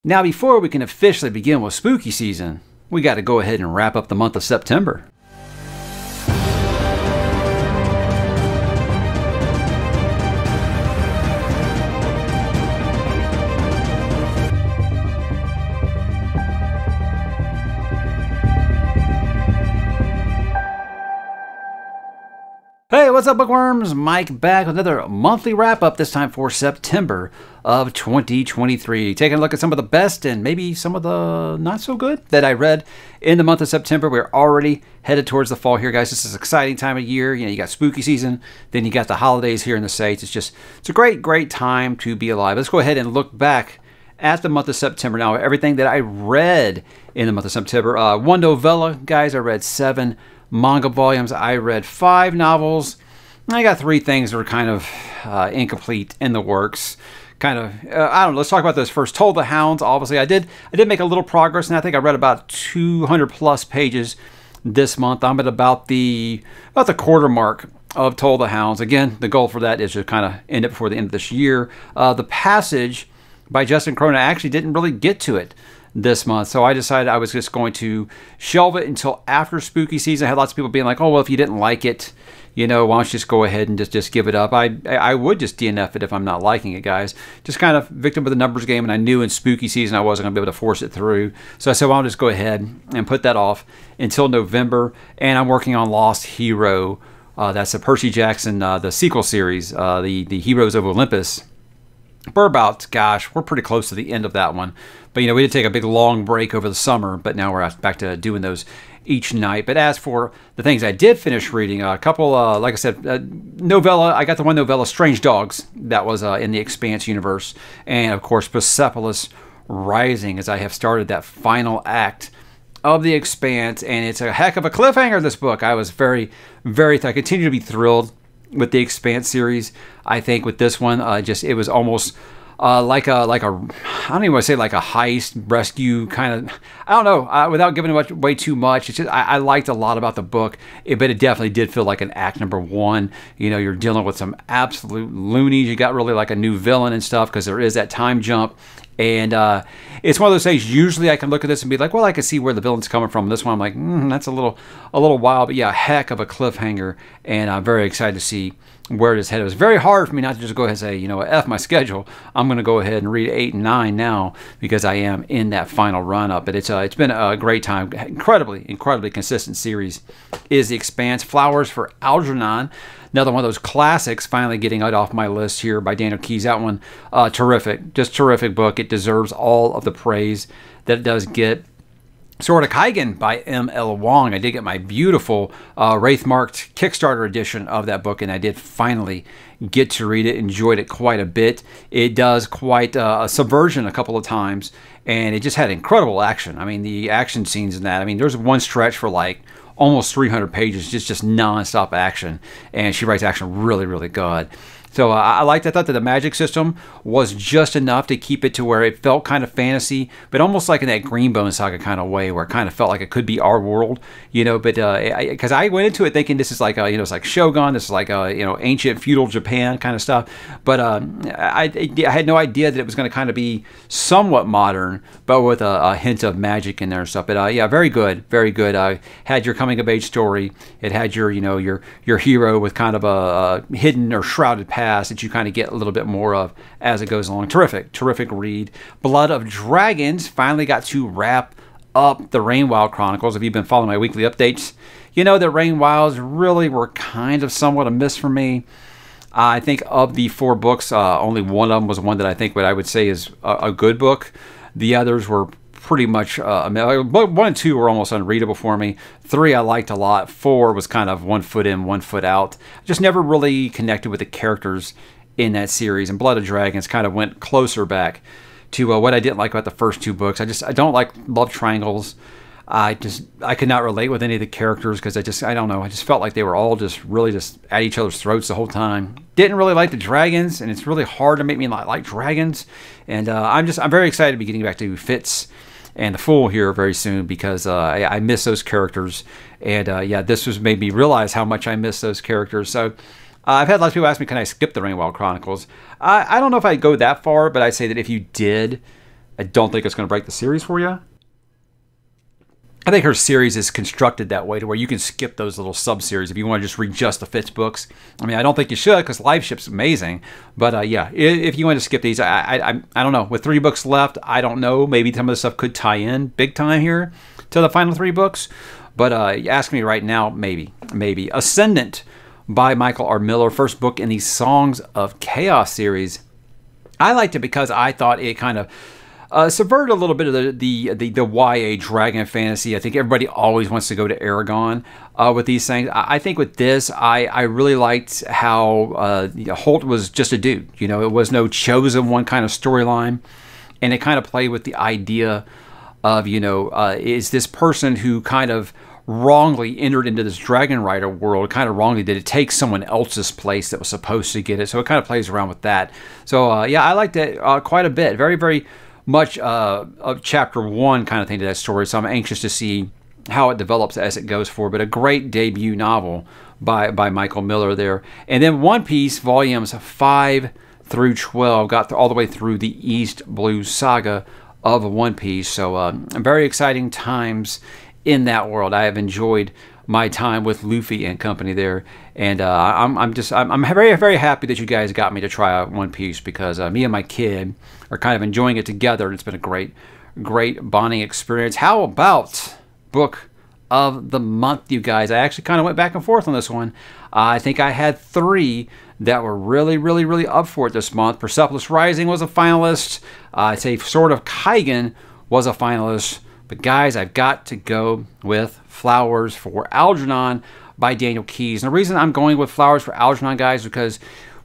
Now, before we can officially begin with spooky season, we got to go ahead and wrap up the month of September. Hey, what's up, bookworms? Mike back with another monthly wrap-up, this time for September of 2023. Taking a look at some of the best and maybe some of the not-so-good that I read in the month of September. We're already headed towards the fall here, guys. This is an exciting time of year. You know, you got spooky season, then you got the holidays here in the States. It's a great time to be alive. Let's go ahead and look back at the month of September. Now, everything that I read in the month of September. One novella, guys. I read 7 manga volumes. I read 5 novels. I got 3 things that were kind of incomplete in the works. I don't know. Let's talk about those first. Toll the Hounds. Obviously, I did make a little progress, and I think I read about 200 plus pages this month. I'm at about the quarter mark of Toll the Hounds. Again, the goal for that is to kind of end it before the end of this year. The Passage by Justin Cronin, I actually didn't really get to it this month, so I decided I was just going to shelve it until after spooky season. I had lots of people being like, oh, well, if you didn't like it, you know, why don't you just go ahead and just give it up. I would just DNF it if I'm not liking it, guys. Just kind of victim of the numbers game, and I knew in spooky season I wasn't going to be able to force it through, so I said, well, I'll just go ahead and put that off until November. And I'm working on Lost Hero. That's a Percy Jackson, the sequel series, the Heroes of Olympus. We're about, gosh, we're pretty close to the end of that one. But, you know, we did take a big long break over the summer, but now we're back to doing those each night. But as for the things I did finish reading, a couple, like I said, novella. I got the one novella, Strange Dogs, that was in the Expanse universe. And, of course, Persepolis Rising, as I have started that final act of the Expanse. And it's a heck of a cliffhanger, this book. I was I continue to be thrilled with the Expanse series. I think with this one, it was almost like a I don't even want to say like a heist rescue kind of. I don't know. Without giving away too much, it's just I liked a lot about the book, but it definitely did feel like an act number 1. You know, you're dealing with some absolute loonies. You got really like a new villain and stuff because there is that time jump. And it's one of those things, usually I can look at this and be like, well, I can see where the villain's coming from. This one, I'm like, that's a little wild. But yeah, heck of a cliffhanger. And I'm very excited to see where it is headed. It was very hard for me not to just go ahead and say, you know, F my schedule. I'm going to go ahead and read 8 and 9 now because I am in that final run-up. But it's been a great time. Incredibly consistent series is The Expanse. Flowers for Algernon. Another one of those classics, finally getting it off my list here by Daniel Keyes. That one, terrific. Just terrific book. It deserves all of the praise that it does get. Sword of Kaigen by M.L. Wong. I did get my beautiful Wraith-marked Kickstarter edition of that book, and I did finally get to read it. Enjoyed it quite a bit. It does quite a subversion a couple of times, and it just had incredible action. I mean, the action scenes in that. I mean, there's one stretch for like almost 300 pages, just non-stop action, and she writes action really good. So I liked. I thought that the magic system was just enough to keep it to where it felt kind of fantasy, but almost like in that Greenbone Saga kind of way, where it kind of felt like it could be our world, you know. But because I went into it thinking this is like you know, it's like Shogun, this is like you know, ancient feudal Japan kind of stuff. But I had no idea that it was going to kind of be somewhat modern, but with a hint of magic in there and stuff. But yeah, very good. Had your coming of age story. It had your, you know, your hero with kind of a hidden or shrouded past that you kind of get a little bit more of as it goes along. Terrific read. Blood of Dragons finally got to wrap up the Rainwild Chronicles. If you've been following my weekly updates, you know that Rainwilds really were kind of somewhat a miss for me. I think of the 4 books, only one of them was one that I think what I would say is a good book. The others were pretty much, 1 and 2 were almost unreadable for me. 3 I liked a lot. 4 was kind of 1 foot in, 1 foot out. Just never really connected with the characters in that series. And Blood of Dragons kind of went closer back to what I didn't like about the first 2 books. I don't like love triangles. I could not relate with any of the characters because I don't know. I just felt like they were all just really at each other's throats the whole time. Didn't really like the dragons, and it's really hard to make me not like dragons. And I'm very excited to be getting back to Fitz and the Fool here very soon because I miss those characters. And yeah, this was made me realize how much I miss those characters. So I've had lots of people ask me, can I skip the Rainwild Chronicles? I don't know if I'd go that far, but I'd say that if you did I don't think it's going to break the series for you. I think her series is constructed that way to where you can skip those little sub-series if you want to just read just the Fitz books. I mean, I don't think you should because Live Ship's amazing. But yeah, if you want to skip these, I don't know. With 3 books left, I don't know. Maybe some of the stuff could tie in big time here to the final 3 books. But ask me right now, maybe. Ascendant by Michael R. Miller, first book in the Songs of Chaos series. I liked it because I thought it kind of subverted a little bit of the YA dragon fantasy. I think everybody always wants to go to Aragon with these things. I think with this, I really liked how Holt was just a dude. You know, it was no chosen one kind of storyline, and it kind of played with the idea of, you know, is this person who kind of wrongly entered into this dragon rider world, kind of wrongly did it take someone else's place that was supposed to get it. So it kind of plays around with that. So yeah, I liked it quite a bit. Very, very much of chapter 1 kind of thing to that story. So I'm anxious to see how it develops as it goes forward. But a great debut novel by Michael Miller there. And then One Piece volumes 5 through 12 got all the way through the East Blue Saga of One Piece. So very exciting times in that world. I have enjoyed my time with Luffy and company there, and I'm very, very happy that you guys got me to try out One Piece, because me and my kid are kind of enjoying it together, and it's been a great bonding experience. How about book of the month, you guys? I actually kind of went back and forth on this one. I think I had 3 that were really up for it this month. Persepolis Rising was a finalist. I'd say Sword of Kaigen was a finalist. But guys, I've got to go with Flowers for Algernon by Daniel Keyes. And the reason I'm going with Flowers for Algernon, guys, is because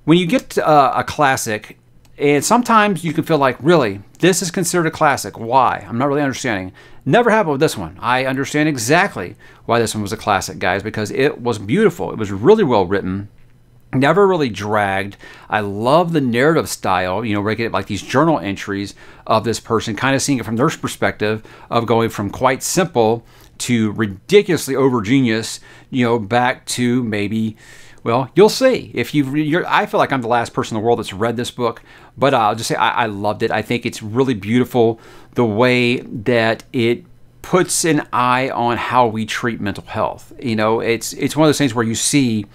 when you get a classic, and sometimes you can feel like, really, this is considered a classic. Why? I'm not really understanding. Never happened with this one. I understand exactly why this one was a classic, guys, because it was beautiful. It was really well written. Never really dragged. I love the narrative style, you know, where I get like these journal entries of this person, kind of seeing it from their perspective of going from quite simple to ridiculously over genius, you know, back to maybe, well, you'll see. If I feel like I'm the last person in the world that's read this book, but I'll just say I loved it. I think it's really beautiful the way that it puts an eye on how we treat mental health. You know, it's one of those things where you see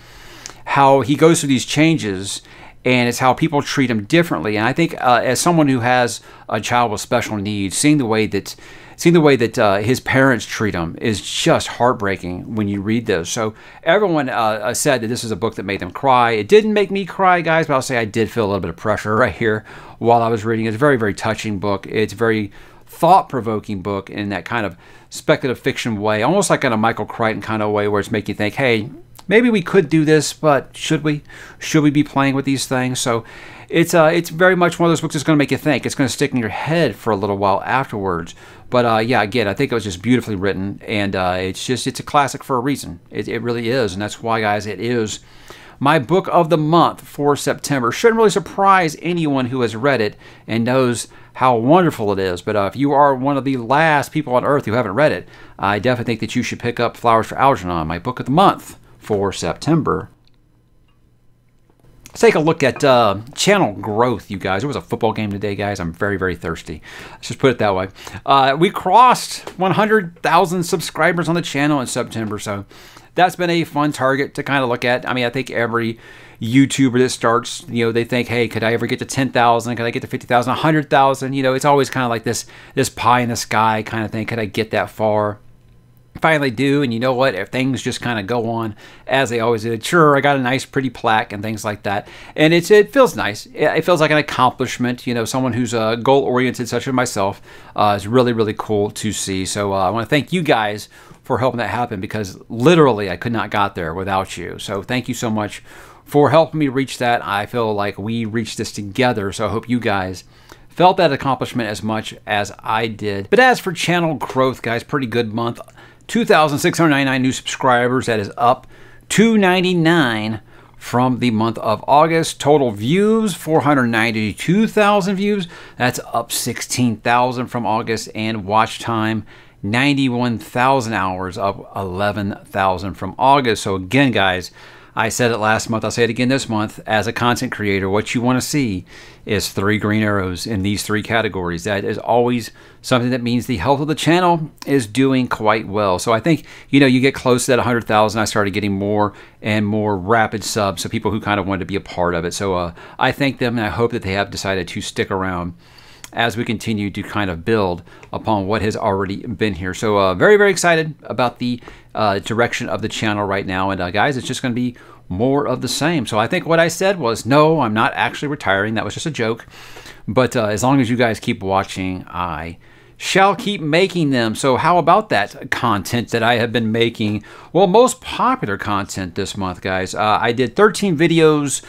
how he goes through these changes, and it's how people treat him differently. And I think as someone who has a child with special needs, seeing the way that his parents treat him is just heartbreaking when you read this. So everyone said that this is a book that made them cry. It didn't make me cry, guys, but I'll say I did feel a little bit of pressure right here while I was reading it. It's a very, very touching book. It's a very thought-provoking book in that kind of speculative fiction way, almost like in a Michael Crichton kind of way, where it's making you think, hey, maybe we could do this, but should we? Should we be playing with these things? So it's very much one of those books that's going to make you think. It's going to stick in your head for a little while afterwards. But yeah, again, I think it was just beautifully written, and it's a classic for a reason. It really is, and that's why, guys, it is my book of the month for September. Shouldn't really surprise anyone who has read it and knows how wonderful it is. But if you are one of the last people on earth who haven't read it, I definitely think that you should pick up Flowers for Algernon, my book of the month for September. Let's take a look at channel growth, you guys. It was a football game today, guys. I'm very, very thirsty. Let's just put it that way. We crossed 100,000 subscribers on the channel in September, so that's been a fun target to kind of look at. I mean, I think every YouTuber that starts, you know, they think, hey, could I ever get to 10,000? Could I get to 50,000, 100,000? You know, it's always kind of like this pie in the sky kind of thing. Could I get that far? Finally do, and you know what, if things just kind of go on as they always did, sure, I got a nice pretty plaque and things like that, and it feels nice. It feels like an accomplishment. You know, someone who's goal oriented such as myself is really, really cool to see. So I want to thank you guys for helping that happen, because literally I could not got there without you. So thank you so much for helping me reach that. I feel like we reached this together, so I hope you guys felt that accomplishment as much as I did. But as for channel growth, guys, pretty good month. 2,699 new subscribers. That is up 299 from the month of August. Total views, 492,000 views. That's up 16,000 from August. And watch time, 91,000 hours, up 11,000 from August. So again, guys, I said it last month, I'll say it again this month. As a content creator, what you want to see is 3 green arrows in these 3 categories. That is always something that means the health of the channel is doing quite well. So I think, you know, you get close to that 100,000, I started getting more and more rapid subs, so people who kind of wanted to be a part of it. So I thank them, and I hope that they have decided to stick around as we continue to kind of build upon what has already been here. So very, very excited about the direction of the channel right now. And guys, it's just going to be more of the same. So I think what I said was, no, I'm not actually retiring. That was just a joke. But as long as you guys keep watching, I shall keep making them. So how about that content that I have been making? Well, most popular content this month, guys. I did 13 videos,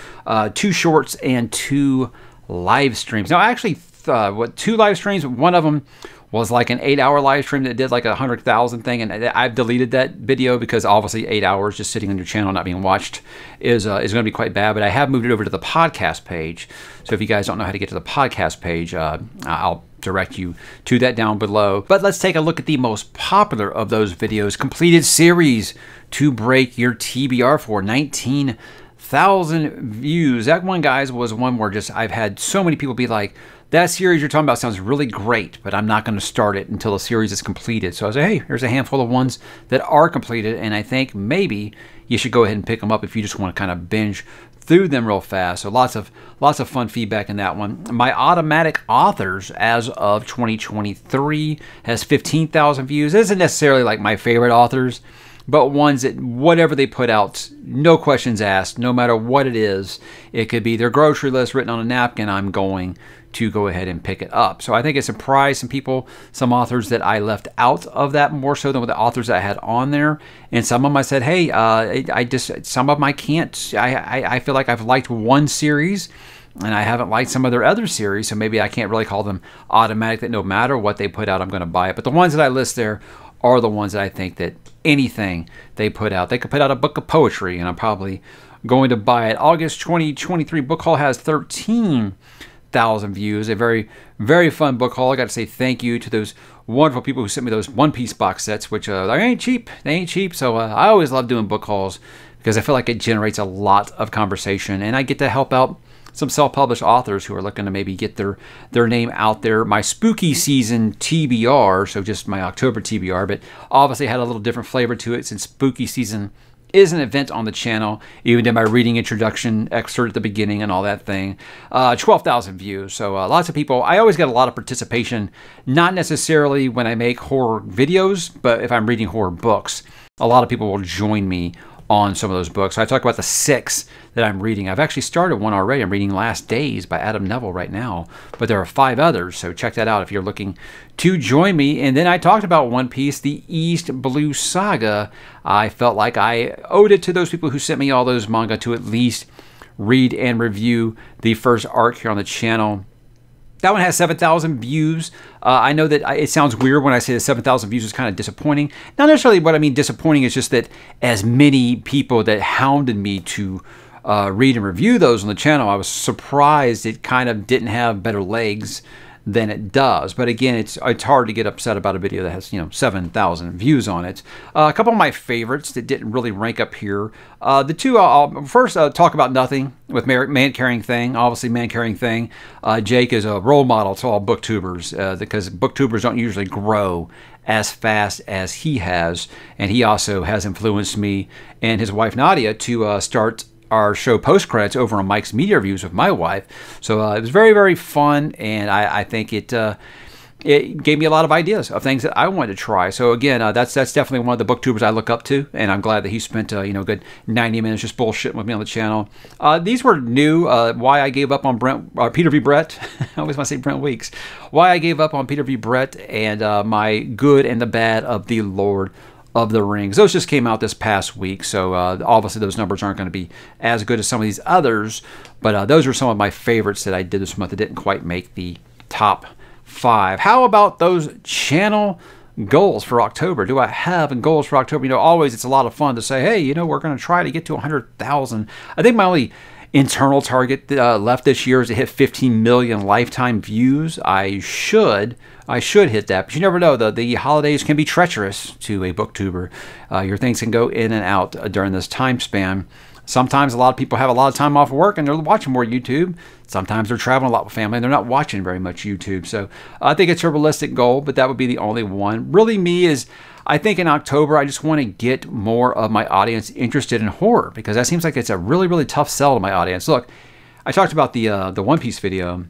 2 shorts, and 2 live streams. Now, actually, 2 live streams. One of them was like an 8-hour live stream that did like 100,000 thing, and I've deleted that video because obviously 8 hours just sitting on your channel not being watched is going to be quite bad. But I have moved it over to the podcast page. So if you guys don't know how to get to the podcast page, I'll direct you to that down below. But let's take a look at the most popular of those videos. Completed series to break your TBR for 19,000 views. That one, guys, was one where just I've had so many people be like, that series you're talking about sounds really great, but I'm not going to start it until the series is completed. So I say, hey, here's a handful of ones that are completed, and I think maybe you should go ahead and pick them up if you just want to kind of binge through them real fast. So lots of fun feedback in that one. My automatic authors as of 2023 has 15,000 views. It isn't necessarily like my favorite authors, but ones that whatever they put out, no questions asked, no matter what it is. It could be their grocery list written on a napkin, I'm going to go ahead and pick it up. So I think it surprised some people, some authors that I left out of that more so than with the authors that I had on there. And some of them I said, hey, some of them I can't. I feel like I've liked one series and I haven't liked some of their other series, so maybe I can't really call them automatic that no matter what they put out, I'm going to buy it. But the ones that I list there are the ones that I think that anything they put out, they could put out a book of poetry and I'm probably going to buy it. August 2023 book haul has 13,000 views. A very, very fun book haul. I got to say thank you to those wonderful people who sent me those One Piece box sets, which they ain't cheap. They ain't cheap. So I always love doing book hauls because I feel like it generates a lot of conversation and I get to help out some self-published authors who are looking to maybe get their name out there. My spooky season TBR, so just my October TBR, but obviously had a little different flavor to it since spooky season is an event on the channel. Even did my reading introduction excerpt at the beginning and all that thing. 12,000 views, so lots of people. I always get a lot of participation, not necessarily when I make horror videos, but if I'm reading horror books, a lot of people will join me on some of those books. So I talk about the 6 that I'm reading. I've actually started one already. I'm reading Last Days by Adam Neville right now, but there are 5 others, so check that out if you're looking to join me. And then I talked about One Piece, the East Blue Saga. I felt like I owed it to those people who sent me all those manga to at least read and review the first arc here on the channel. That one has 7,000 views. I know that it sounds weird when I say that 7,000 views is kind of disappointing. Not necessarily what I mean disappointing, is just that as many people that hounded me to read and review those on the channel, I was surprised it kind of didn't have better legs than it does. But again, it's hard to get upset about a video that has 7,000 views on it. A couple of my favorites that didn't really rank up here. The 2 I'll first talk about Nothing with ManCarryingThing. Obviously, ManCarryingThing. Jake is a role model to all booktubers because booktubers don't usually grow as fast as he has, and he also has influenced me and his wife Nadia to start our show Post Credits over on Mike's Media Reviews with my wife. So it was very, very fun, and I think it gave me a lot of ideas of things that I wanted to try. So again, that's definitely one of the booktubers I look up to, and I'm glad that he spent a good 90 minutes just bullshitting with me on the channel. These were new. Why I gave up on Peter v. Brett. I always want to say Brent Weeks. Why I gave up on Peter v. Brett, and my Good and the Bad of the Lord of the Rings. Those just came out this past week, so obviously those numbers aren't going to be as good as some of these others, but those are some of my favorites that I did this month that didn't quite make the top 5. How about those channel goals for October? Do I have goals for October? Always it's a lot of fun to say, hey, we're going to try to get to 100,000. I think my only internal target left this year is to hit 15 million lifetime views. I should hit that, but you never know. The holidays can be treacherous to a booktuber. Your things can go in and out during this time span. Sometimes a lot of people have a lot of time off work and they're watching more YouTube. Sometimes they're traveling a lot with family and they're not watching very much YouTube. So I think it's a realistic goal, but that would be the only one. Really, me is, I think in October, I just want to get more of my audience interested in horror, because that seems like it's a really, really tough sell to my audience. Look, I talked about the One Piece video.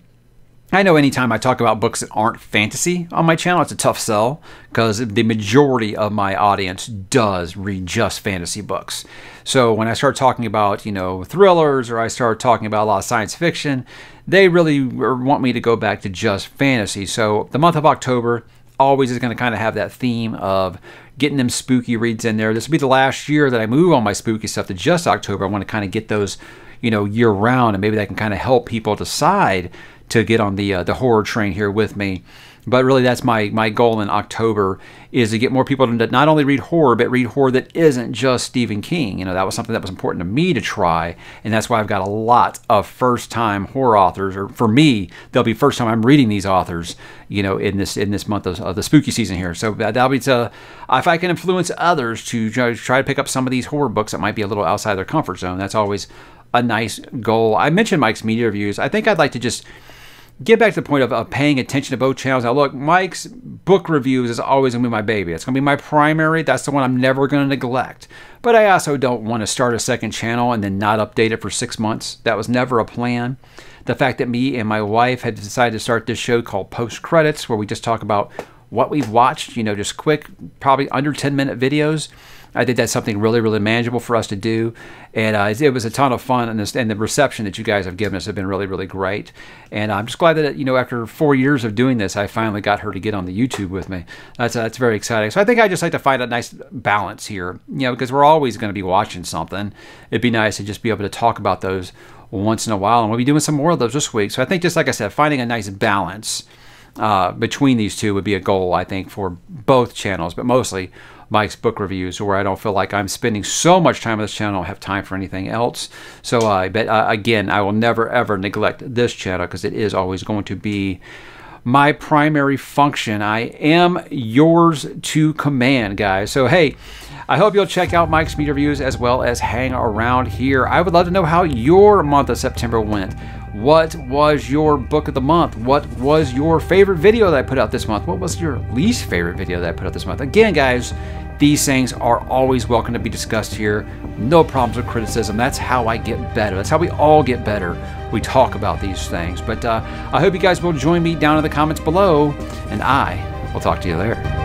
I know anytime I talk about books that aren't fantasy on my channel, it's a tough sell, because the majority of my audience does read just fantasy books. So when I start talking about, thrillers, or I start talking about a lot of science fiction, they really want me to go back to just fantasy. So the month of October always is going to kind of have that theme of getting them spooky reads in there. This will be the last year that I move all my spooky stuff to just October. I want to kind of get those, year round, and maybe that can kind of help people decide to get on the horror train here with me. But really, that's my goal in October, is to get more people to not only read horror, but read horror that isn't just Stephen King. That was something that was important to me to try, and that's why I've got a lot of first-time horror authors, or for me, they'll be first time I'm reading these authors, in this month of the spooky season here. So that'll be to, if I can influence others to try to pick up some of these horror books that might be a little outside their comfort zone, that's always a nice goal. I mentioned Mike's media reviews. I think I'd like to just get back to the point of paying attention to both channels. Now look, Mike's book reviews is always going to be my baby. It's going to be my primary. That's the one I'm never going to neglect. But I also don't want to start a second channel and then not update it for 6 months. That was never a plan. The fact that me and my wife had decided to start this show called Post Credits, where we just talk about what we've watched, just quick, probably under 10-minute videos. I think that's something really, really manageable for us to do. And it was a ton of fun, and the reception that you guys have given us have been really, really great. And I'm just glad that, after 4 years of doing this, I finally got her to get on the YouTube with me. That's very exciting. So I think I just like to find a nice balance here, because we're always going to be watching something. It'd be nice to just be able to talk about those once in a while, and we'll be doing some more of those this week. So I think, just like I said, finding a nice balance between these two would be a goal, I think, for both channels, but mostly Mike's book reviews, where I don't feel like I'm spending so much time on this channel, I don't have time for anything else. So but again, I will never ever neglect this channel, because it is always going to be my primary function. I am yours to command, guys. So hey, I hope you'll check out Mike's media reviews as well as hang around here. I would love to know how your month of September went. What was your book of the month? What was your favorite video that I put out this month? What was your least favorite video that I put out this month? Again, guys, these things are always welcome to be discussed here. No problems with criticism. That's how I get better. That's how we all get better. We talk about these things. But I hope you guys will join me down in the comments below, and I will talk to you there.